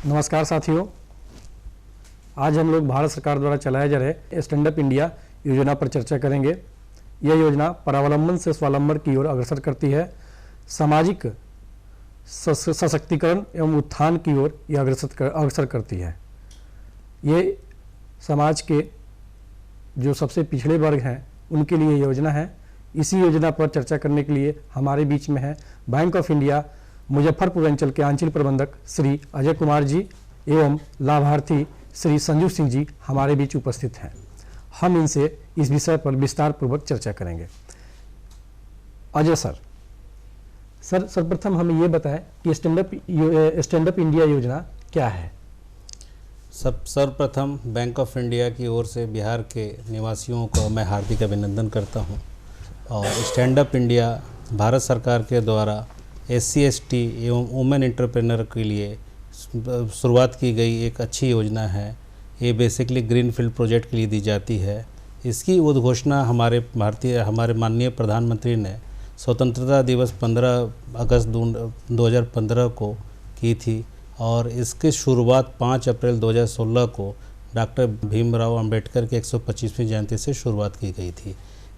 नमस्कार साथियों, आज हम लोग भारत सरकार द्वारा चलाए जा रहे स्टैंड अप इंडिया योजना पर चर्चा करेंगे। यह योजना परावलंबन से स्वावलंबन की ओर अग्रसर करती है, सामाजिक सशक्तिकरण एवं उत्थान की ओर यह अग्रसर करती है। ये समाज के जो सबसे पिछड़े वर्ग हैं उनके लिए योजना है। इसी योजना पर चर्चा करने के लिए हमारे बीच में है बैंक ऑफ इंडिया मुजफ्फरपुर अंचल के आंचल प्रबंधक श्री अजय कुमार जी एवं लाभार्थी श्री संजू सिंह जी हमारे बीच उपस्थित हैं। हम इनसे इस विषय पर विस्तार पूर्वक चर्चा करेंगे। अजय सर, सर्वप्रथम हमें ये बताएं कि स्टैंड अप इंडिया योजना क्या है। सर्वप्रथम बैंक ऑफ इंडिया की ओर से बिहार के निवासियों को मैं हार्दिक अभिनंदन करता हूं। और स्टैंड अप इंडिया भारत सरकार के द्वारा SC ST एवं वुमेन एंटरप्रेन्योर के लिए शुरुआत की गई एक अच्छी योजना है। ये बेसिकली ग्रीनफील्ड प्रोजेक्ट के लिए दी जाती है। इसकी उद्घोषणा हमारे माननीय प्रधानमंत्री ने स्वतंत्रता दिवस 15 अगस्त 2015 को की थी और इसकी शुरुआत 5 अप्रैल 2016 को डॉक्टर भीमराव अंबेडकर के 125वीं जयंती से शुरुआत की गई थी।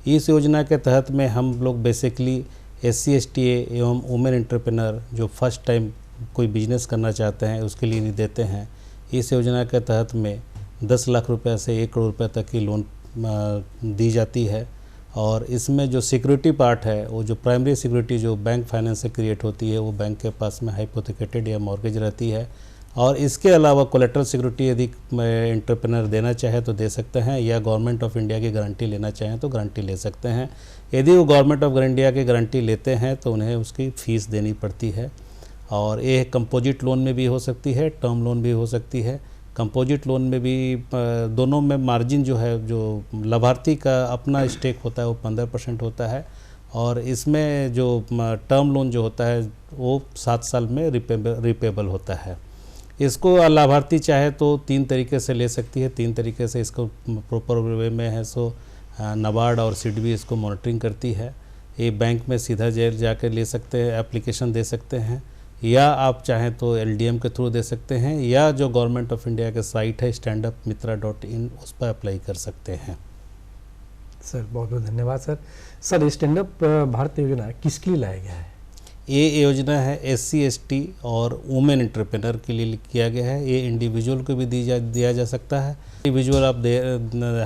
इस योजना के तहत में हम लोग बेसिकली SC ST एवं वुमेन एंटरप्रेन्योर जो फर्स्ट टाइम कोई बिजनेस करना चाहते हैं उसके लिए नहीं देते हैं। इस योजना के तहत में 10 लाख रुपए से 1 करोड़ रुपए तक की लोन दी जाती है। और इसमें जो सिक्योरिटी पार्ट है, वो जो प्राइमरी सिक्योरिटी जो बैंक फाइनेंस से क्रिएट होती है, वो बैंक के पास में हाइपोथेकेटेड या मॉर्गेज रहती है। और इसके अलावा कोलेटरल सिक्योरिटी यदि एंटरप्रेन्योर देना चाहे तो दे सकते हैं, या गवर्नमेंट ऑफ इंडिया की गारंटी लेना चाहें तो गारंटी ले सकते हैं। यदि वो गवर्नमेंट ऑफ इंडिया की गारंटी लेते हैं तो उन्हें उसकी फ़ीस देनी पड़ती है। और ये कंपोजिट लोन में भी हो सकती है, टर्म लोन भी हो सकती है। कंपोजिट लोन में भी दोनों में मार्जिन जो है, जो लाभार्थी का अपना स्टेक होता है वो 15% होता है। और इसमें जो टर्म लोन जो होता है वो 7 साल में रिपेबल होता है। इसको लाभार्थी चाहे तो 3 तरीके से ले सकती है। 3 तरीके से इसको प्रॉपर वे में है सो नाबार्ड और सिडबी इसको मॉनिटरिंग करती है। ये बैंक में सीधा जेल जाकर ले सकते हैं, एप्लीकेशन दे सकते हैं, या आप चाहें तो LDM के थ्रू दे सकते हैं, या जो गवर्नमेंट ऑफ इंडिया के साइट है standupmitra.in उस पर अप्लाई कर सकते हैं। सर बहुत बहुत धन्यवाद। सर स्टैंड अप भारत योजना किसके लिए लाया गया है? ये योजना है SC ST और वुमेन एंटरप्रेन्योर के लिए किया गया है। ये इंडिविजुअल को भी दिया जा सकता है। इंडिविजुअल आप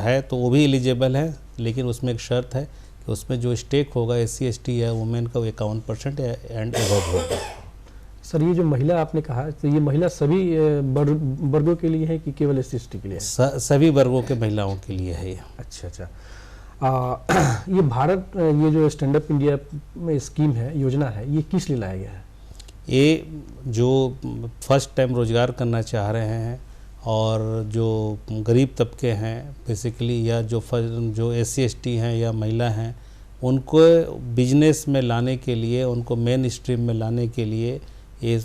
है तो वो भी एलिजिबल है, लेकिन उसमें एक शर्त है कि उसमें जो स्टेक होगा SC ST या वुमेन का 51% एंड अबव होगा। सर ये जो महिला आपने कहा, तो ये महिला सभी वर्गों के लिए है कि केवल SC ST के लिए है? सभी वर्गों के महिलाओं के लिए है ये। अच्छा। ये भारत ये जो स्टैंड अप इंडिया में स्कीम है, योजना है, ये किस लिए लाया गया है? ये जो फर्स्ट टाइम रोज़गार करना चाह रहे हैं और जो गरीब तबके हैं बेसिकली, या जो SC ST हैं या महिला हैं, उनको बिजनेस में लाने के लिए, उनको मेन स्ट्रीम में लाने के लिए ये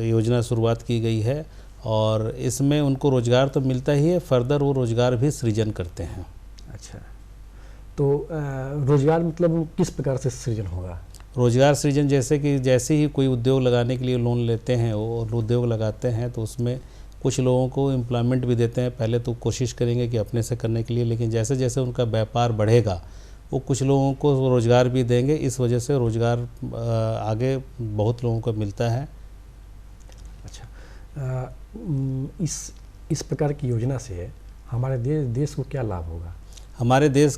योजना शुरुआत की गई है। और इसमें उनको रोज़गार तो मिलता ही है, फर्दर वो रोज़गार भी सृजन करते हैं। अच्छा, तो रोज़गार मतलब किस प्रकार से सृजन होगा? रोज़गार सृजन जैसे ही कोई उद्योग लगाने के लिए लोन लेते हैं और उद्योग लगाते हैं तो उसमें कुछ लोगों को एम्प्लॉयमेंट भी देते हैं। पहले तो कोशिश करेंगे कि अपने से करने के लिए, लेकिन जैसे जैसे उनका व्यापार बढ़ेगा वो कुछ लोगों को रोज़गार भी देंगे। इस वजह से रोज़गार आगे बहुत लोगों को मिलता है। अच्छा, इस प्रकार की योजना से हमारे देश को क्या लाभ होगा? हमारे देश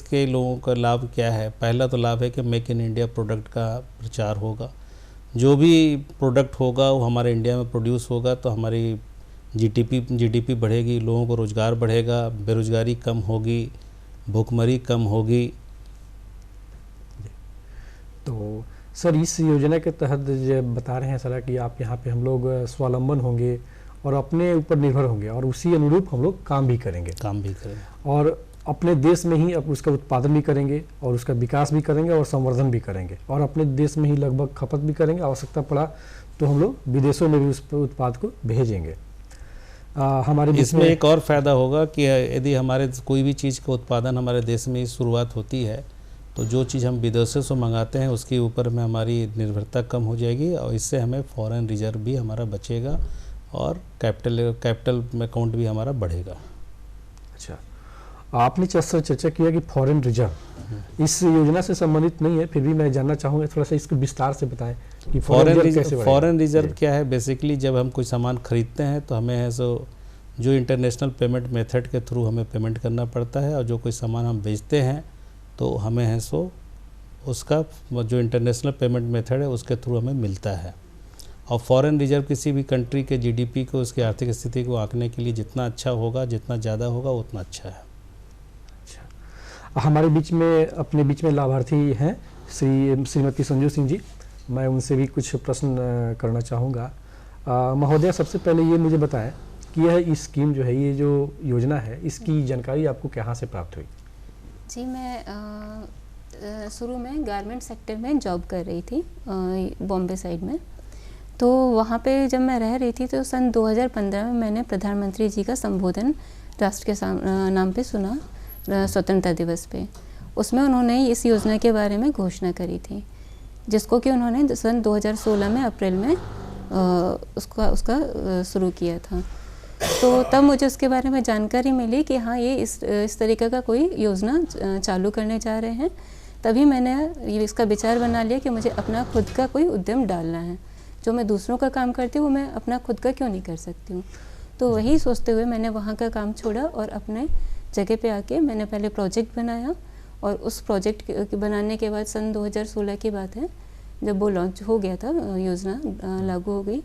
के लोगों का लाभ क्या है? पहला तो लाभ है कि मेक इन इंडिया प्रोडक्ट का प्रचार होगा। जो भी प्रोडक्ट होगा वो हमारे इंडिया में प्रोड्यूस होगा तो हमारी GDP बढ़ेगी, लोगों को रोज़गार बढ़ेगा, बेरोज़गारी कम होगी, भूखमरी कम होगी। तो सर इस योजना के तहत जो बता रहे हैं सर कि आप यहाँ पे हम लोग स्वावलंबन होंगे और अपने ऊपर निर्भर होंगे और उसी अनुरूप हम लोग काम भी करेंगे और अपने देश में ही उसका उत्पादन भी करेंगे और उसका विकास भी करेंगे और संवर्धन भी करेंगे और अपने देश में ही लगभग खपत भी करेंगे। आवश्यकता पड़ा तो हम लोग विदेशों में भी उस उत्पाद को भेजेंगे। हमारे इसमें एक और फ़ायदा होगा कि यदि हमारे कोई भी चीज़ का उत्पादन हमारे देश में ही शुरुआत होती है तो जो चीज़ हम विदेशों से मंगाते हैं उसके ऊपर में हमारी निर्भरता कम हो जाएगी और इससे हमें फॉरेन रिजर्व भी हमारा बचेगा और कैपिटल अकाउंट भी हमारा बढ़ेगा। अच्छा, आपने चर्चा किया कि फॉरेन रिजर्व इस योजना से संबंधित नहीं है, फिर भी मैं जानना चाहूँगा, थोड़ा सा इसको विस्तार से बताएं कि फॉरेन रिजर्व क्या है। बेसिकली जब हम कोई सामान खरीदते हैं तो हमें है सो जो इंटरनेशनल पेमेंट मेथड के थ्रू हमें पेमेंट करना पड़ता है, और जो कोई सामान हम बेचते हैं तो हमें है सो उसका जो इंटरनेशनल पेमेंट मेथड है उसके थ्रू हमें मिलता है। और फॉरेन रिजर्व किसी भी कंट्री के जीडीपी को, उसकी आर्थिक स्थिति को आंकने के लिए जितना अच्छा होगा, जितना ज़्यादा होगा उतना अच्छा है। अच्छा, हमारे बीच में अपने बीच में लाभार्थी हैं श्रीमती संजू सिंह जी, मैं उनसे भी कुछ प्रश्न करना चाहूँगा। महोदया, सबसे पहले ये मुझे बताएं कि यह स्कीम जो है, ये जो योजना है, इसकी जानकारी आपको कहाँ से प्राप्त हुई? जी, मैं शुरू में गारमेंट सेक्टर में जॉब कर रही थी बॉम्बे साइड में। तो वहाँ पे जब मैं रह रही थी तो सन 2015 में मैंने प्रधानमंत्री जी का संबोधन राष्ट्र के नाम पे सुना, स्वतंत्रता दिवस पे। उसमें उन्होंने इस योजना के बारे में घोषणा करी थी, जिसको कि उन्होंने सन 2016 में अप्रैल में उसका शुरू किया था। तो तब मुझे उसके बारे में जानकारी मिली कि हाँ, ये इस तरीके का कोई योजना चालू करने जा रहे हैं। तभी मैंने ये इसका विचार बना लिया कि मुझे अपना खुद का कोई उद्यम डालना है। जो मैं दूसरों का काम करती हूँ, वो मैं अपना खुद का क्यों नहीं कर सकती हूँ। तो वही सोचते हुए मैंने वहाँ का काम छोड़ा और अपने जगह पे आके मैंने पहले प्रोजेक्ट बनाया, और उस प्रोजेक्ट बनाने के बाद सन 2016 की बात है, जब वो लॉन्च हो गया था, योजना लागू हो गई,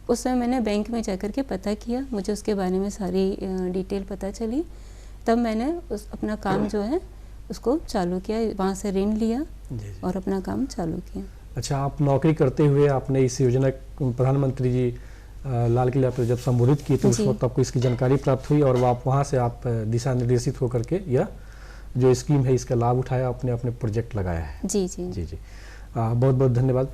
उस समय मैंने बैंक में जाकर के पता किया, मुझे उसके बारे में सारी डिटेल पता चली। तब मैंने अपना काम जो है उसको चालू किया, वहाँ से ऋण लिया और अपना काम चालू किया। अच्छा, आप नौकरी करते हुए आपने इस योजना, प्रधानमंत्री जी लाल किला पर जब संबोधित किए तो उस वक्त आपको इसकी जानकारी प्राप्त हुई, और आप वहाँ से आप दिशा निर्देशित होकर के यह जो स्कीम है इसका लाभ उठाया, अपने अपने प्रोजेक्ट लगाया है। जी जी जी जी, बहुत बहुत धन्यवाद।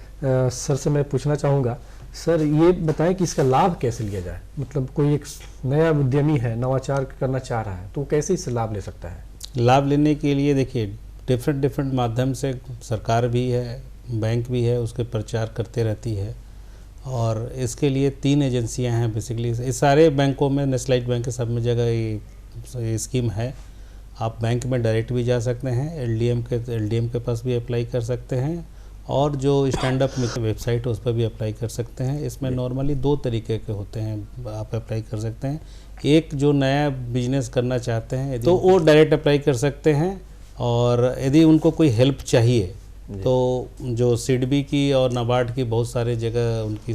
सर से मैं पूछना चाहूँगा, सर ये बताएं कि इसका लाभ कैसे लिया जाए। मतलब कोई एक नया उद्यमी है, नवाचार करना चाह रहा है, तो कैसे इससे लाभ ले सकता है? लाभ लेने के लिए देखिए डिफरेंट माध्यम से सरकार भी है, बैंक भी है, उसके प्रचार करते रहती है। और इसके लिए 3 एजेंसियां हैं बेसिकली। इस सारे बैंकों में, नेशनलाइज्ड बैंक के सब में जगह ये स्कीम है। आप बैंक में डायरेक्ट भी जा सकते हैं, एलडीएम के पास भी अप्लाई कर सकते हैं, और जो स्टैंड अप मित्र वेबसाइट है उस पर भी अप्लाई कर सकते हैं। इसमें नॉर्मली 2 तरीके के होते हैं, आप अप्लाई कर सकते हैं। एक जो नया बिजनेस करना चाहते हैं तो वो डायरेक्ट अप्लाई कर सकते हैं, और यदि उनको कोई हेल्प चाहिए तो जो सिडबी की और नाबार्ड की बहुत सारे जगह उनकी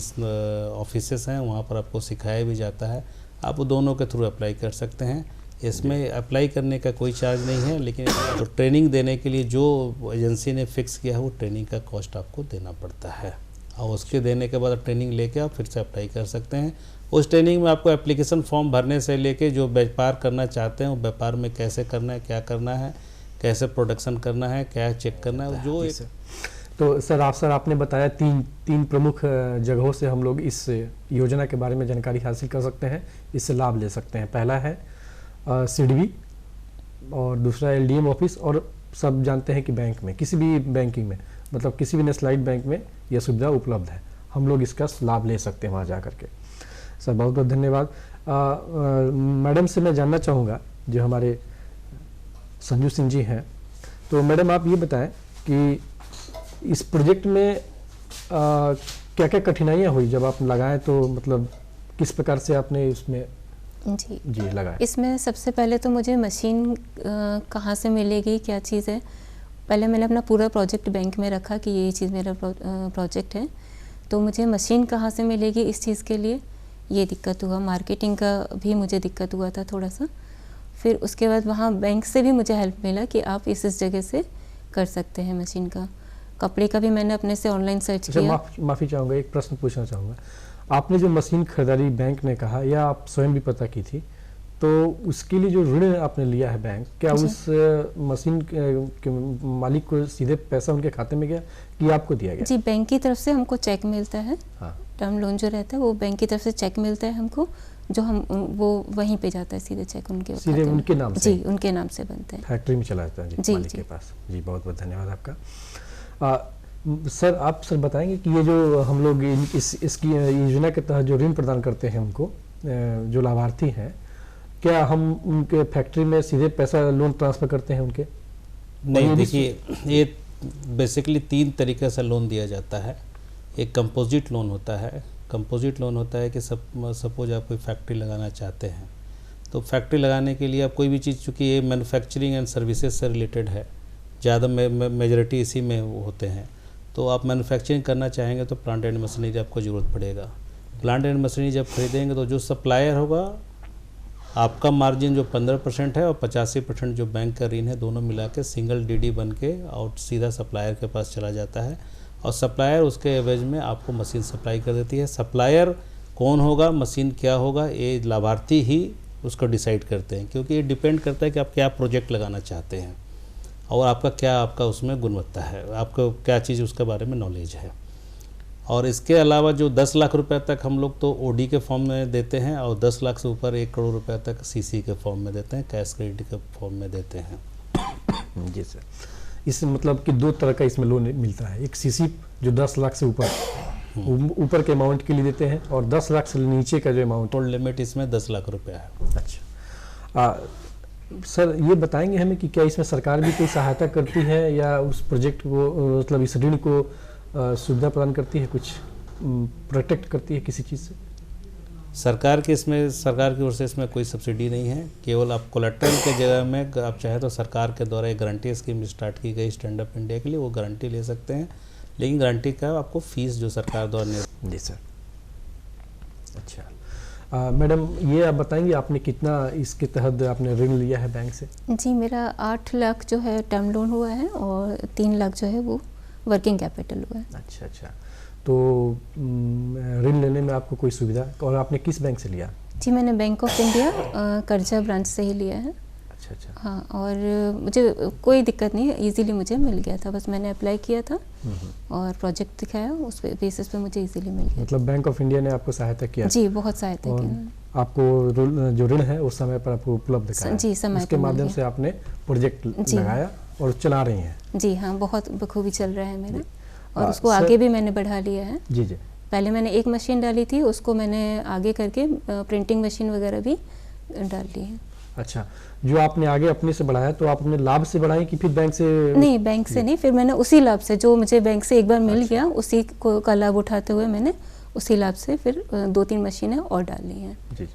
ऑफिसेस हैं, वहाँ पर आपको सिखाया भी जाता है। आप दोनों के थ्रू अप्लाई कर सकते हैं। इसमें अप्लाई करने का कोई चार्ज नहीं है, लेकिन तो ट्रेनिंग देने के लिए जो एजेंसी ने फिक्स किया है वो ट्रेनिंग का कॉस्ट आपको देना पड़ता है, और उसके देने के बाद ट्रेनिंग लेके आप फिर से अप्लाई कर सकते हैं। उस ट्रेनिंग में आपको एप्लीकेशन फॉर्म भरने से लेके जो व्यापार करना चाहते हैं वो व्यापार में कैसे करना है, क्या करना है, कैसे प्रोडक्शन करना है, क्या चेक करना है, जो एक। तो सर आपने बताया तीन प्रमुख जगहों से हम लोग इस योजना के बारे में जानकारी हासिल कर सकते हैं, इससे लाभ ले सकते हैं। पहला है सिडबी, और दूसरा एलडीएम ऑफिस, और सब जानते हैं कि बैंक में, किसी भी बैंकिंग में, मतलब किसी भी नेशनलाइज्ड बैंक में यह सुविधा उपलब्ध है, हम लोग इसका लाभ ले सकते हैं वहाँ जा करके। सर बहुत बहुत धन्यवाद। मैडम से मैं जानना चाहूँगा, जो हमारे संजू सिंह जी हैं, तो मैडम आप ये बताएं कि इस प्रोजेक्ट में क्या क्या कठिनाइयाँ हुई जब आप लगाएं, तो मतलब किस प्रकार से आपने इसमें जी लगाया? इसमें सबसे पहले तो मुझे मशीन कहाँ से मिलेगी, क्या चीज़ है, पहले मैंने अपना पूरा प्रोजेक्ट बैंक में रखा कि ये चीज़ मेरा प्रोजेक्ट है, तो मुझे मशीन कहाँ से मिलेगी इस चीज़ के लिए ये दिक्कत हुआ। मार्केटिंग का भी मुझे दिक्कत हुआ था थोड़ा सा। फिर उसके बाद वहाँ बैंक से भी मुझे हेल्प मिला कि आप इस जगह से कर सकते हैं मशीन का। कपड़े का भी मैंने अपने से ऑनलाइन सर्च किया। माफ़ी चाहूँगा, एक प्रश्न पूछना चाहूँगा। आपने जो मशीन खरीदारी बैंक ने कहा, या आप स्वयं भी पता की थी, तो उसके लिए जो ऋण आपने लिया है बैंक, क्या उस मशीन के मालिक को सीधे पैसा उनके खाते में गया कि आपको दिया गया? जी, बैंक की तरफ से हमको चेक मिलता है। हाँ। टर्म लोन जो रहता है वो बैंक की तरफ से चेक मिलता है हमको, जो हम वो वहीं पे जाता है सीधे चेक उनके सीधे उनके नाम से? जी, उनके नाम से बनता है, फैक्ट्री में चला जाता है जी, मालिक के पास। जी बहुत बहुत धन्यवाद आपका। सर आप सर बताएंगे कि ये जो हम लोग इसकी योजना के तहत जो ऋण प्रदान करते हैं उनको जो लाभार्थी हैं, क्या हम उनके फैक्ट्री में सीधे पैसा लोन ट्रांसफ़र करते हैं उनके? नहीं, देखिए ये बेसिकली 3 तरीके से लोन दिया जाता है। एक कंपोजिट लोन होता है। कंपोजिट लोन होता है कि सपोज आप कोई फैक्ट्री लगाना चाहते हैं, तो फैक्ट्री लगाने के लिए आप कोई भी चीज़, चूँकि ये मैन्युफैक्चरिंग एंड सर्विसेज से रिलेटेड है, ज़्यादा मेजॉरिटी इसी में होते हैं, तो आप मैन्युफैक्चरिंग करना चाहेंगे तो प्लांट एंड मशीनरी आपको ज़रूरत पड़ेगा। प्लांट एंड मशीनरी जब खरीदेंगे तो जो सप्लायर होगा, आपका मार्जिन जो 15% है और 85% जो बैंक का ऋण है, दोनों मिला के सिंगल डीडी बन के और सीधा सप्लायर के पास चला जाता है, और सप्लायर उसके एवज में आपको मशीन सप्लाई कर देती है। सप्लायर कौन होगा, मशीन क्या होगा, ये लाभार्थी ही उसको डिसाइड करते हैं, क्योंकि ये डिपेंड करता है कि आप क्या प्रोजेक्ट लगाना चाहते हैं और आपका उसमें गुणवत्ता है, आपको क्या चीज़ उसके बारे में नॉलेज है। और इसके अलावा जो 10 लाख रुपए तक हम लोग तो ओडी के फॉर्म में देते हैं, और 10 लाख से ऊपर 1 करोड़ रुपए तक सीसी के फॉर्म में देते हैं, कैश क्रेडिट के फॉर्म में देते हैं। जी सर, इस मतलब कि 2 तरह का इसमें लोन मिलता है। एक सीसी जो 10 लाख से ऊपर के अमाउंट के लिए देते हैं, और 10 लाख से नीचे का जो अमाउंट, टोटल लिमिट इसमें 10 लाख रुपया है। अच्छा सर, ये बताएंगे हमें कि क्या इसमें सरकार भी कोई सहायता करती है या उस प्रोजेक्ट को, मतलब इस ऋण को सुविधा प्रदान करती है, कुछ प्रोटेक्ट करती है किसी चीज़ से? सरकार की ओर से इसमें कोई सब्सिडी नहीं है। केवल आप कोलेट्रल के जगह में आप चाहे तो सरकार के द्वारा एक गारंटी स्कीम स्टार्ट की गई स्टैंड अप इंडिया के लिए, वो गारंटी ले सकते हैं, लेकिन गारंटी का आपको फीस जो सरकार द्वारा। जी सर। अच्छा मैडम, ये आप बताएंगे आपने कितना इसके तहत आपने ऋण लिया है बैंक से? जी, मेरा 8 लाख जो है टर्म लोन हुआ है और 3 लाख जो है वो वर्किंग कैपिटल हुआ है। अच्छा, तो ऋण लेने में आपको कोई सुविधा, और आपने किस बैंक से लिया? जी, मैंने बैंक ऑफ इंडिया कर्जा ब्रांच से ही लिया है। अच्छा। हाँ, और मुझे कोई दिक्कत नहीं, इजीली मुझे मिल गया था, बस मैंने अप्लाई किया था और प्रोजेक्ट दिखाया, उस बेसिस पे मुझे इजीली मिल गया। मतलब बैंक ऑफ इंडिया ने आपको सहायता किया? जी, बहुत सहायता की। आपको जो ऋण है उस समय पर आपको उपलब्ध कराया? जी, समय उसके माध्यम से आपने प्रोजेक्ट लगाया और चला रही हैं? जी हाँ, बहुत बखूबी चल रहा है मेरा, और उसको आगे भी मैंने बढ़ा लिया है। जी। पहले मैंने एक मशीन डाली थी, उसको मैंने आगे करके प्रिंटिंग मशीन वगैरह भी डाल ली है। अच्छा, जो आपने आगे अपने से बढ़ाया, तो आप अपने लाभ से बढ़ाई कि फिर बैंक से? नहीं, बैंक से नहीं, फिर मैंने उसी लाभ से, जो मुझे बैंक से एक बार मिल गया, उसी को का लाभ उठाते हुए मैंने उसी लाभ से फिर 2-3 मशीनें और डाल ली हैं। जी,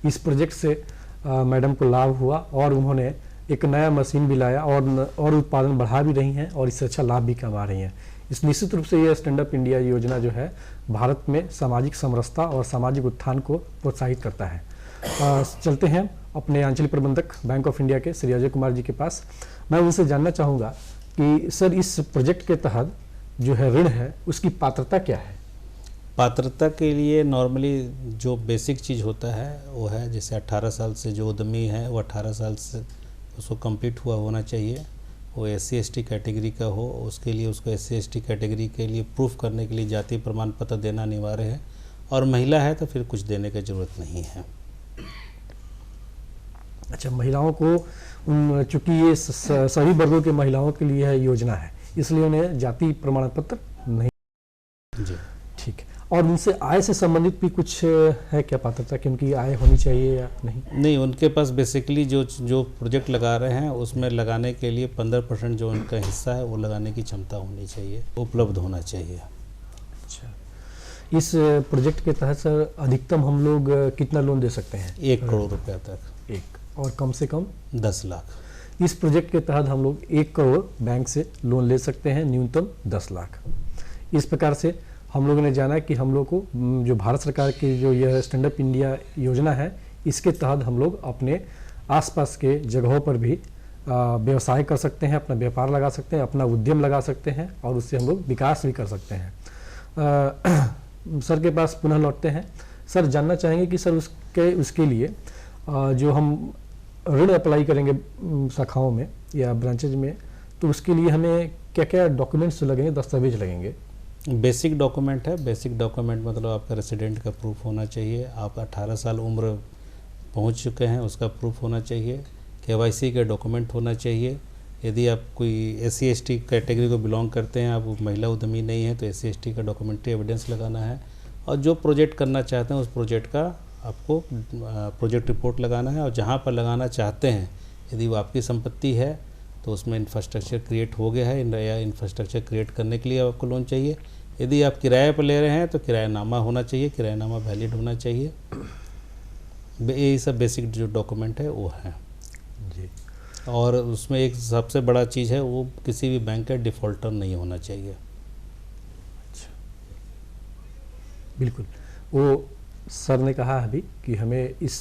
इस प्रोजेक्ट से मैडम को लाभ हुआ और उन्होंने एक नया मशीन भी लाया और उत्पादन बढ़ा भी रही हैं और इससे अच्छा लाभ भी कमा रही हैं। इस निश्चित रूप से ये स्टैंड अप इंडिया योजना जो है भारत में सामाजिक समरसता और सामाजिक उत्थान को प्रोत्साहित करता है। चलते हैं अपने आंचलिक प्रबंधक बैंक ऑफ इंडिया के श्री अजय कुमार जी के पास। मैं उनसे जानना चाहूँगा कि सर, इस प्रोजेक्ट के तहत जो है ऋण है, उसकी पात्रता क्या है? पात्रता के लिए नॉर्मली जो बेसिक चीज़ होता है वो है, जैसे 18 साल से जो उद्यमी है वो 18 साल से उसको कंप्लीट हुआ होना चाहिए, वो SC/ST कैटेगरी का हो, उसके लिए उसको SC/ST कैटेगरी के लिए प्रूफ करने के लिए जाति प्रमाण पत्र देना अनिवार्य है, और महिला है तो फिर कुछ देने की ज़रूरत नहीं है। अच्छा, महिलाओं को चूँकि ये सभी वर्गों के महिलाओं के लिए है योजना है, इसलिए उन्हें जाति प्रमाण पत्र नहीं। जी, ठीक है। और उनसे आय से संबंधित भी कुछ है क्या पात्रता कि उनकी आय होनी चाहिए या नहीं? नहीं, उनके पास बेसिकली जो प्रोजेक्ट लगा रहे हैं उसमें लगाने के लिए 15% जो उनका हिस्सा है वो लगाने की क्षमता होनी चाहिए, उपलब्ध होना चाहिए। अच्छा, इस प्रोजेक्ट के तहत सर अधिकतम हम लोग कितना लोन दे सकते हैं? 1 करोड़ रुपया तक। और कम से कम 10 लाख। इस प्रोजेक्ट के तहत हम लोग 1 करोड़ बैंक से लोन ले सकते हैं, न्यूनतम 10 लाख। इस प्रकार से हम लोगों ने जाना कि हम लोग को जो भारत सरकार की जो यह स्टैंड अप इंडिया योजना है, इसके तहत हम लोग अपने आसपास के जगहों पर भी व्यवसाय कर सकते हैं, अपना व्यापार लगा सकते हैं, अपना उद्यम लगा सकते हैं और उससे हम लोग विकास भी कर सकते हैं। सर के पास पुनः लौटते हैं। सर, जानना चाहेंगे कि सर उसके लिए जो हम ऋण अप्लाई करेंगे शाखाओं में या ब्रांचेज में, तो उसके लिए हमें क्या क्या डॉक्यूमेंट्स लगेंगे, दस्तावेज लगेंगे? बेसिक डॉक्यूमेंट है। बेसिक डॉक्यूमेंट मतलब आपका रेसिडेंट का प्रूफ होना चाहिए, आप 18 साल उम्र पहुंच चुके हैं उसका प्रूफ होना चाहिए, KYC के डॉक्यूमेंट होना चाहिए, यदि आप कोई SC/ST कैटेगरी को बिलोंग करते हैं, आप महिला उद्यमी नहीं है, तो SC/ST का डॉक्यूमेंट्री एविडेंस लगाना है, और जो प्रोजेक्ट करना चाहते हैं उस प्रोजेक्ट का आपको प्रोजेक्ट रिपोर्ट लगाना है, और जहाँ पर लगाना चाहते हैं यदि वो आपकी संपत्ति है तो उसमें इंफ्रास्ट्रक्चर क्रिएट हो गया है, या इंफ्रास्ट्रक्चर क्रिएट करने के लिए आपको लोन चाहिए। यदि आप किराए पर ले रहे हैं तो किरायानामा होना चाहिए, किरायानामा वैलिड होना चाहिए। यही सब बेसिक जो डॉक्यूमेंट है वो है जी। और उसमें एक सबसे बड़ा चीज़ है, वो किसी भी बैंक का डिफ़ॉल्टर नहीं होना चाहिए। बिल्कुल, वो सर ने कहा अभी कि हमें इस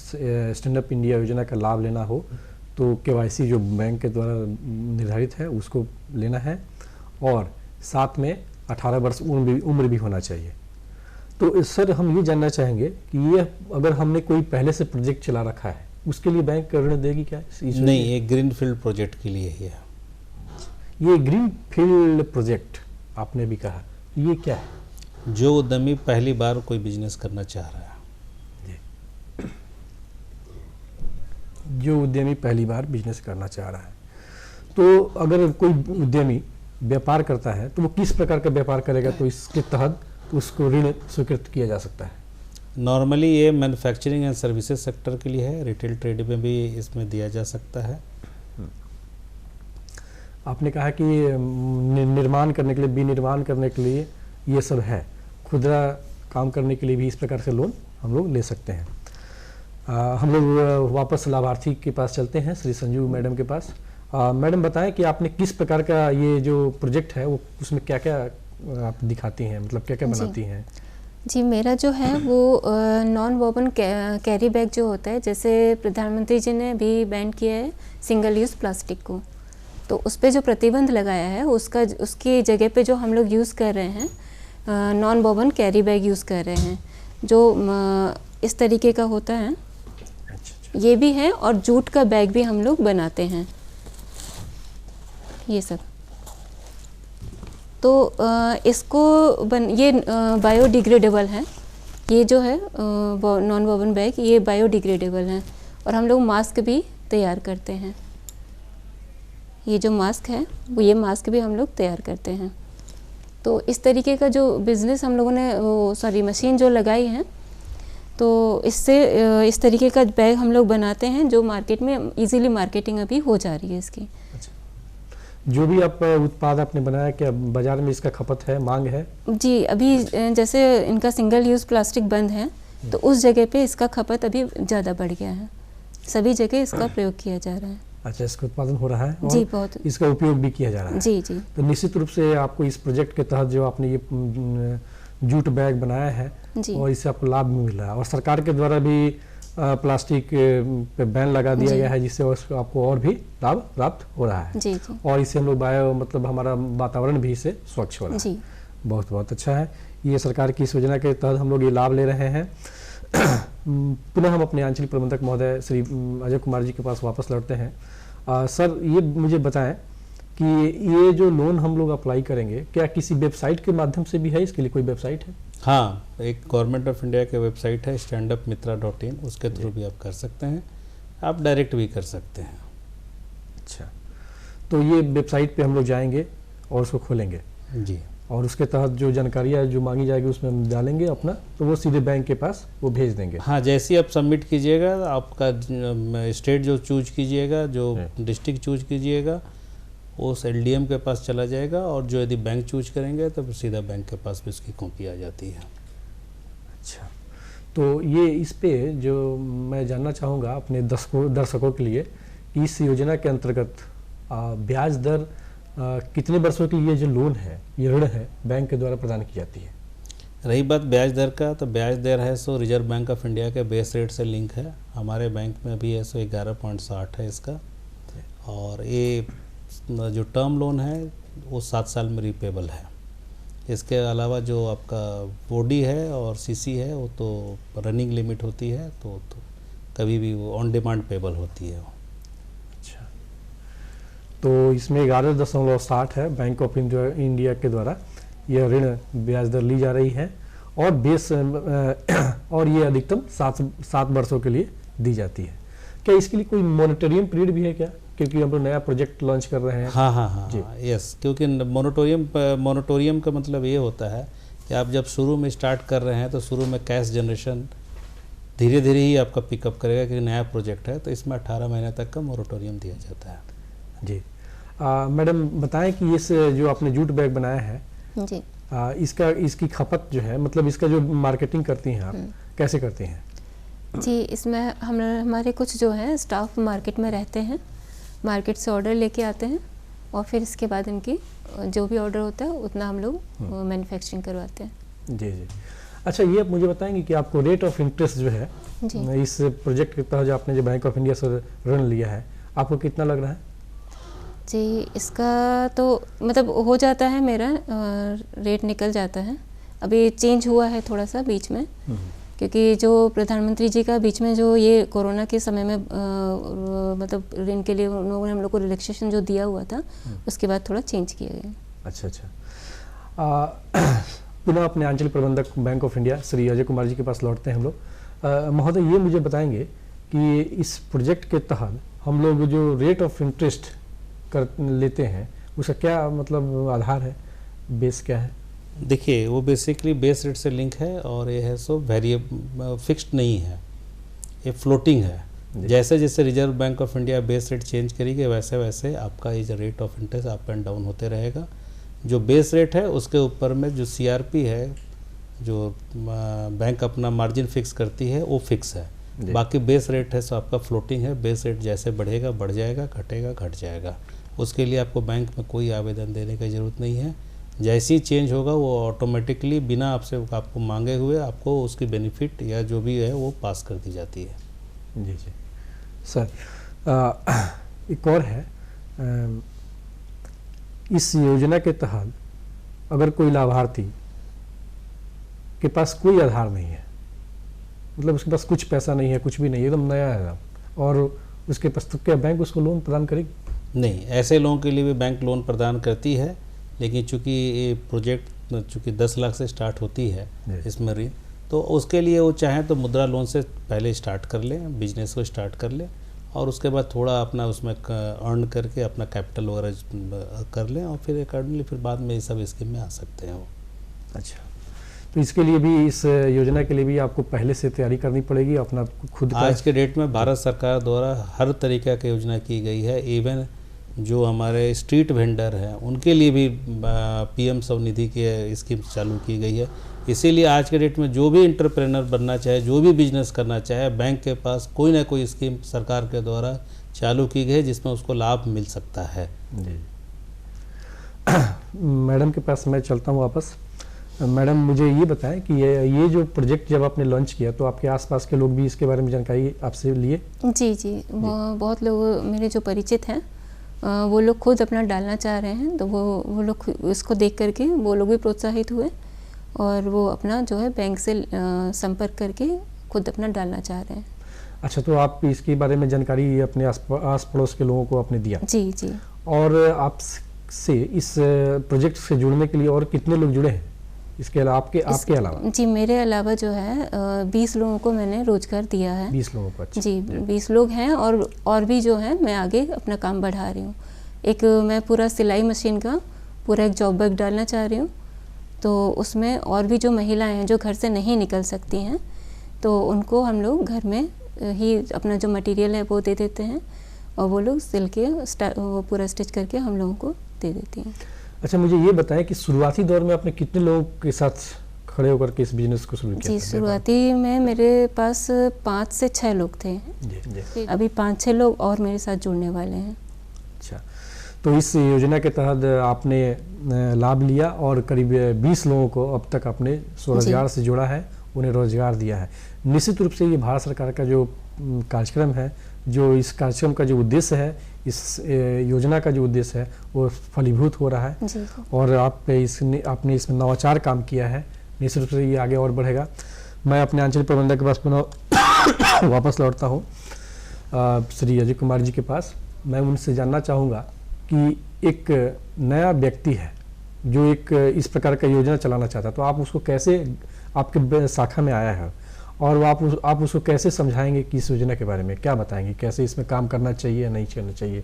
स्टैंड अप इंडिया योजना का लाभ लेना हो तो KYC जो बैंक के द्वारा निर्धारित है उसको लेना है, और साथ में 18 वर्ष उम्र भी होना चाहिए। तो सर हम ये जानना चाहेंगे कि ये अगर हमने कोई पहले से प्रोजेक्ट चला रखा है उसके लिए बैंक ऋण देगी क्या? नहीं, ये ग्रीन फील्ड प्रोजेक्ट के लिए ही है। ये ग्रीन फील्ड प्रोजेक्ट आपने भी कहा, ये क्या है? जो उद्यमी पहली बार कोई बिजनेस करना चाह रहा है, जो उद्यमी पहली बार बिजनेस करना चाह रहा है, तो अगर कोई उद्यमी व्यापार करता है तो वो किस प्रकार का व्यापार करेगा तो इसके तहत उसको ऋण स्वीकृत किया जा सकता है? नॉर्मली ये मैन्युफैक्चरिंग एंड सर्विसेज सेक्टर के लिए है, रिटेल ट्रेड में भी इसमें दिया जा सकता है। आपने कहा कि निर्माण करने के लिए, विनिर्माण करने के लिए ये सब है, खुदरा काम करने के लिए भी इस प्रकार से लोन हम लोग ले सकते हैं। हम लोग वापस लाभार्थी के पास चलते हैं, श्री संजू मैडम के पास। मैडम बताएं कि आपने किस प्रकार का ये जो प्रोजेक्ट है वो उसमें क्या क्या आप दिखाती हैं, मतलब क्या क्या बनाती हैं? जी, मेरा जो है वो नॉन वोवन कैरी बैग जो होता है, जैसे प्रधानमंत्री जी ने भी बैन किया है सिंगल यूज़ प्लास्टिक को, तो उस पर जो प्रतिबंध लगाया है उसकी जगह पे जो हम लोग यूज़ कर रहे हैं non woven carry bag use कर रहे हैं, जो इस तरीके का होता है। ये भी है, और जूट का बैग भी हम लोग बनाते हैं, ये सब। तो ये बायोडिग्रेडेबल है, ये जो है नॉन वोवन बैग ये बायोडिग्रेडेबल है, और हम लोग मास्क भी तैयार करते हैं। ये जो मास्क है ये मास्क भी हम लोग तैयार करते हैं। तो इस तरीके का जो बिज़नेस हम लोगों ने मशीन जो लगाई है, तो इससे इस तरीके का बैग हम लोग बनाते हैं जो मार्केट में इजीली मार्केटिंग अभी हो जा रही है इसकी। अच्छा। जो भी आप उत्पाद आपने बनाया, क्या बाजार में इसका खपत है, मांग है? जी, अभी जैसे इनका सिंगल यूज़ प्लास्टिक बंद है तो उस जगह पे इसका खपत अभी ज़्यादा बढ़ गया है, सभी जगह इसका प्रयोग किया जा रहा है। अच्छा, इसका उत्पादन हो रहा है और जी, बहुत इसका उपयोग भी किया जा रहा है। जी जी। तो निश्चित रूप से आपको इस प्रोजेक्ट के तहत जो आपने ये जूट बैग बनाया है और इससे आपको लाभ मिल रहा है, और सरकार के द्वारा भी प्लास्टिक पे बैन लगा दिया गया है, जिससे आपको और भी लाभ प्राप्त हो रहा है। जी जी। और इससे हम लोग मतलब हमारा वातावरण भी इससे स्वच्छ हो रहा है। बहुत बहुत अच्छा है। ये सरकार की इस योजना के तहत हम लोग ये लाभ ले रहे हैं। पुनः हम अपने आंचलिक प्रबंधक महोदय श्री अजय कुमार जी के पास वापस लौटते हैं। सर, ये मुझे बताएं कि ये जो लोन हम लोग अप्लाई करेंगे, क्या किसी वेबसाइट के माध्यम से भी है? इसके लिए कोई वेबसाइट है? हाँ, एक गवर्नमेंट ऑफ इंडिया की वेबसाइट है standupmitra.in, उसके थ्रू भी आप कर सकते हैं, आप डायरेक्ट भी कर सकते हैं। अच्छा, तो ये वेबसाइट पे हम लोग जाएंगे और उसको खोलेंगे जी, और उसके तहत जो जानकारियाँ जो मांगी जाएगी उसमें हम डालेंगे अपना, तो वो सीधे बैंक के पास वो भेज देंगे। हाँ, जैसे ही आप सबमिट कीजिएगा, आपका स्टेट जो चूज कीजिएगा, जो डिस्ट्रिक्ट चूज कीजिएगा, उस LDM के पास चला जाएगा, और जो यदि बैंक चूज करेंगे तो सीधा बैंक के पास भी उसकी कॉपी आ जाती है। अच्छा, तो ये इस पे जो मैं जानना चाहूँगा अपने दर्शकों के लिए कि इस योजना के अंतर्गत ब्याज दर कितने वर्षों के लिए जो लोन है, ये ऋण है, बैंक के द्वारा प्रदान की जाती है? रही बात ब्याज दर का, तो ब्याज दर है सो रिजर्व बैंक ऑफ इंडिया के बेस रेट से लिंक है। हमारे बैंक में भी है सो 11.60 है इसका, और ये जो टर्म लोन है वो 7 साल में रिपेबल है। इसके अलावा जो आपका OD है और CC है वो तो रनिंग लिमिट होती है, तो कभी भी वो ऑन डिमांड पेबल होती है। अच्छा, तो इसमें 11.60 है बैंक ऑफ इंडिया के द्वारा यह ऋण ब्याज दर ली जा रही है, और और ये अधिकतम 7 वर्षों के लिए दी जाती है। क्या इसके लिए कोई मॉनिटरिंग पीरियड भी है क्या? क्योंकि हम लोग नया प्रोजेक्ट लॉन्च कर रहे हैं। हाँ हाँ हाँ यस, क्योंकि मोनेटोरियम का मतलब ये होता है कि आप जब शुरू में स्टार्ट कर रहे हैं तो शुरू में कैश जनरेशन धीरे धीरे ही आपका पिकअप करेगा, क्योंकि नया प्रोजेक्ट है, तो इसमें 18 महीने तक का मोरेटोरियम दिया जाता है। जी मैडम बताएं कि इस जो आपने जूट बैग बनाया है जी इसकी खपत जो है, मतलब इसका जो मार्केटिंग करती हैं आप कैसे करती हैं? जी, इसमें हमारे कुछ जो है स्टाफ मार्केट में रहते हैं, मार्केट से ऑर्डर लेके आते हैं और फिर इसके बाद इनकी जो भी ऑर्डर होता है उतना हम लोग मैन्युफैक्चरिंग करवाते हैं। जी जी। अच्छा, ये आप मुझे बताएंगे कि आपको रेट ऑफ इंटरेस्ट जो है इस प्रोजेक्ट के तहत जो आपने जो बैंक ऑफ इंडिया से ऋण लिया है, आपको कितना लग रहा है? जी, इसका तो मतलब हो जाता है, मेरा रेट निकल जाता है। अभी चेंज हुआ है थोड़ा सा बीच में, क्योंकि जो प्रधानमंत्री जी का बीच में जो ये कोरोना के समय में मतलब ऋण के लिए उन लोगों ने हम लोग को रिलैक्सेशन जो दिया हुआ था, उसके बाद थोड़ा चेंज किया गया। अच्छा अच्छा। पुनः अपने आंचलिक प्रबंधक bank of India Shri Ajay Kumar ji के पास लौटते हैं हम लोग। महोदय, ये मुझे बताएंगे कि इस प्रोजेक्ट के तहत हम लोग जो रेट ऑफ इंटरेस्ट कर लेते हैं उसका क्या मतलब आधार है, बेस क्या है? देखिए, वो बेसिकली बेस रेट से लिंक है और ये है सो वेरिएबल, फिक्स्ड नहीं है, ये फ्लोटिंग है। जैसे जैसे reserve bank of India base rate change करेगी वैसे वैसे आपका ये जो rate of interest up and down होते रहेगा। जो बेस रेट है उसके ऊपर में जो सीआरपी है, जो बैंक अपना मार्जिन फिक्स करती है, वो फिक्स है। बाकी बेस रेट है सो आपका फ्लोटिंग है। बेस रेट जैसे बढ़ेगा बढ़ जाएगा, घटेगा घट जाएगा। उसके लिए आपको बैंक में कोई आवेदन देने की ज़रूरत नहीं है। जैसे ही चेंज होगा वो ऑटोमेटिकली बिना आपको मांगे हुए आपको उसकी बेनिफिट या जो भी है वो पास कर दी जाती है। जी जी सर, एक और है, इस योजना के तहत अगर कोई लाभार्थी के पास कोई आधार नहीं है, मतलब उसके पास कुछ पैसा नहीं है, कुछ भी नहीं, एकदम नया है, और उसके पास, तो क्या बैंक उसको लोन प्रदान करेगी? नहीं, ऐसे लोगों के लिए भी बैंक लोन प्रदान करती है, लेकिन चूंकि ये प्रोजेक्ट चूँकि 10 लाख से स्टार्ट होती है इसमें ऋण, तो उसके लिए वो चाहें तो मुद्रा लोन से पहले स्टार्ट कर लें, बिजनेस को स्टार्ट कर लें और उसके बाद थोड़ा अपना उसमें अर्न करके अपना कैपिटल वगैरह कर लें और फिर अकॉर्डिंगली फिर बाद में ये सब स्कीम में आ सकते हैं वो। अच्छा, तो इसके लिए भी, इस योजना के लिए भी आपको पहले से तैयारी करनी पड़ेगी अपना खुद का? आज के डेट में भारत सरकार द्वारा हर तरीक़ा की योजना की गई है। इवन जो हमारे स्ट्रीट वेंडर हैं उनके लिए भी पीएम स्वनिधि की स्कीम चालू की गई है। इसीलिए आज के डेट में जो भी एंटरप्रेन्योर बनना चाहे, जो भी बिजनेस करना चाहे, बैंक के पास कोई ना कोई स्कीम सरकार के द्वारा चालू की गई है जिसमें उसको लाभ मिल सकता है। जी। मैडम के पास मैं चलता हूँ वापस। मैडम, मुझे ये बताएं कि ये जो प्रोजेक्ट जब आपने लॉन्च किया तो आपके आसपास के लोग भी इसके बारे में जानकारी आपसे लिए? जी जी, बहुत लोग मेरे जो परिचित हैं वो लोग खुद अपना डालना चाह रहे हैं, तो वो लोग इसको देख करके वो लोग भी प्रोत्साहित हुए और वो अपना जो है बैंक से संपर्क करके खुद अपना डालना चाह रहे हैं। अच्छा, तो आप इसके बारे में जानकारी अपने आस पड़ोस के लोगों को आपने दिया? जी जी। और आपसे इस प्रोजेक्ट से जुड़ने के लिए और कितने लोग जुड़े हैं इसके अलावा, आपके अलावा? जी, मेरे अलावा जो है 20 लोगों को मैंने रोजगार दिया है। 20 लोगों को? अच्छा जी, 20 लोग हैं और भी जो है मैं आगे अपना काम बढ़ा रही हूँ। एक मैं पूरा सिलाई मशीन का पूरा एक जॉब बैग डालना चाह रही हूँ, तो उसमें और भी जो महिलाएं हैं जो घर से नहीं निकल सकती हैं, तो उनको हम लोग घर में ही अपना जो मटेरियल है वो दे देते हैं और वो लोग सिल के वो पूरा स्टिच करके हम लोगों को दे देती हैं। अच्छा, मुझे ये बताएं कि शुरुआती दौर में आपने कितने लोगों के साथ खड़े होकर के इस बिजनेस को शुरू किया? जी, शुरुआती में मेरे पास 5 से 6 लोग थे। जी। अभी 5-6 लोग और मेरे साथ जुड़ने वाले हैं। अच्छा, तो इस योजना के तहत आपने लाभ लिया और करीब 20 लोगों को अब तक आपने स्वरोजगार से जोड़ा है, उन्हें रोजगार दिया है। निश्चित रूप से ये भारत सरकार का जो कार्यक्रम है, जो इस कार्यक्रम का जो उद्देश्य है, इस योजना का जो उद्देश्य है वो फलीभूत हो रहा है। जी। और आपने इसमें नवाचार काम किया है। निश्चित रूप से ये आगे और बढ़ेगा। मैं अपने आंचलिक प्रबंधक के पास पुनः वापस लौटता हूँ श्री अजय कुमार जी के पास। मैं उनसे जानना चाहूँगा कि एक नया व्यक्ति है जो एक इस प्रकार का योजना चलाना चाहता है, तो आप उसको कैसे, आपके शाखा में आया है और वो आप उसको कैसे समझाएंगे कि इस योजना के बारे में क्या बताएंगे, कैसे इसमें काम करना चाहिए या नहीं करना चाहिए?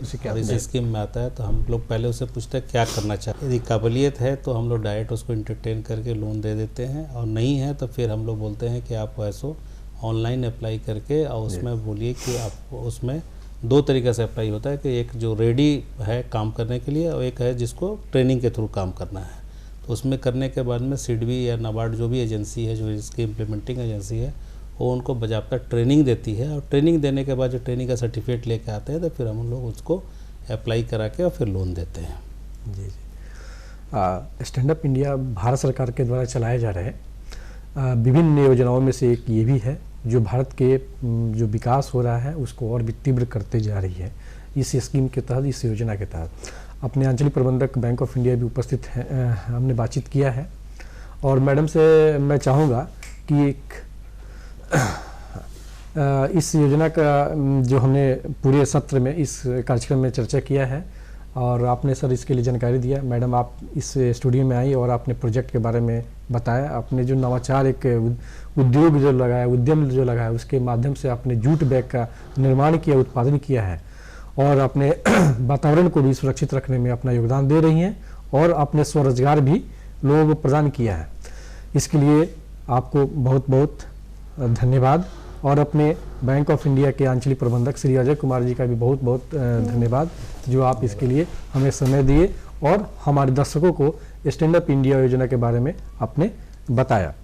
उसे क्या और इस स्कीम में आता है तो हम लोग पहले उससे पूछते हैं क्या करना चाहते हैं। यदि काबिलियत है तो हम लोग डायरेक्ट उसको इंटरटेन करके लोन दे देते हैं, और नहीं है तो फिर हम लोग बोलते हैं कि आप ऐसो ऑनलाइन अप्लाई करके, और उसमें बोलिए कि आप उसमें 2 तरीक़े से अप्लाई होता है कि एक जो रेडी है काम करने के लिए, और एक है जिसको ट्रेनिंग के थ्रू काम करना है। तो उसमें करने के बाद में सिडबी या नाबार्ड जो भी एजेंसी है, जो इसकी इम्प्लीमेंटिंग एजेंसी है, वो उनको बाकायदा ट्रेनिंग देती है, और ट्रेनिंग देने के बाद जो ट्रेनिंग का सर्टिफिकेट लेके आते हैं तो फिर हम लोग उसको अप्लाई करा के और फिर लोन देते हैं। जी जी। स्टैंड अप इंडिया भारत सरकार के द्वारा चलाए जा रहे विभिन्न योजनाओं में से एक ये भी है जो भारत के जो विकास हो रहा है उसको और भी तीव्र करते जा रही है। इस स्कीम के तहत, इस योजना के तहत अपने आंचलिक प्रबंधक बैंक ऑफ इंडिया भी उपस्थित हैं, हमने बातचीत किया है। और मैडम से मैं चाहूँगा कि इस योजना का जो हमने पूरे सत्र में, इस कार्यक्रम में चर्चा किया है, और आपने सर इसके लिए जानकारी दिया। मैडम, आप इस स्टूडियो में आई और आपने प्रोजेक्ट के बारे में बताया। आपने जो नवाचार, एक उद्योग जो लगाया, उद्यम जो लगाया, उसके माध्यम से आपने जूट बैग का निर्माण किया, उत्पादन किया है, और अपने वातावरण को भी सुरक्षित रखने में अपना योगदान दे रही हैं, और आपने स्वरोजगार भी लोगों को प्रदान किया है। इसके लिए आपको बहुत बहुत धन्यवाद, और अपने बैंक ऑफ इंडिया के आंचलिक प्रबंधक श्री अजय कुमार जी का भी बहुत बहुत धन्यवाद, जो आप इसके लिए हमें समय दिए और हमारे दर्शकों को स्टैंड अप इंडिया योजना के बारे में आपने बताया।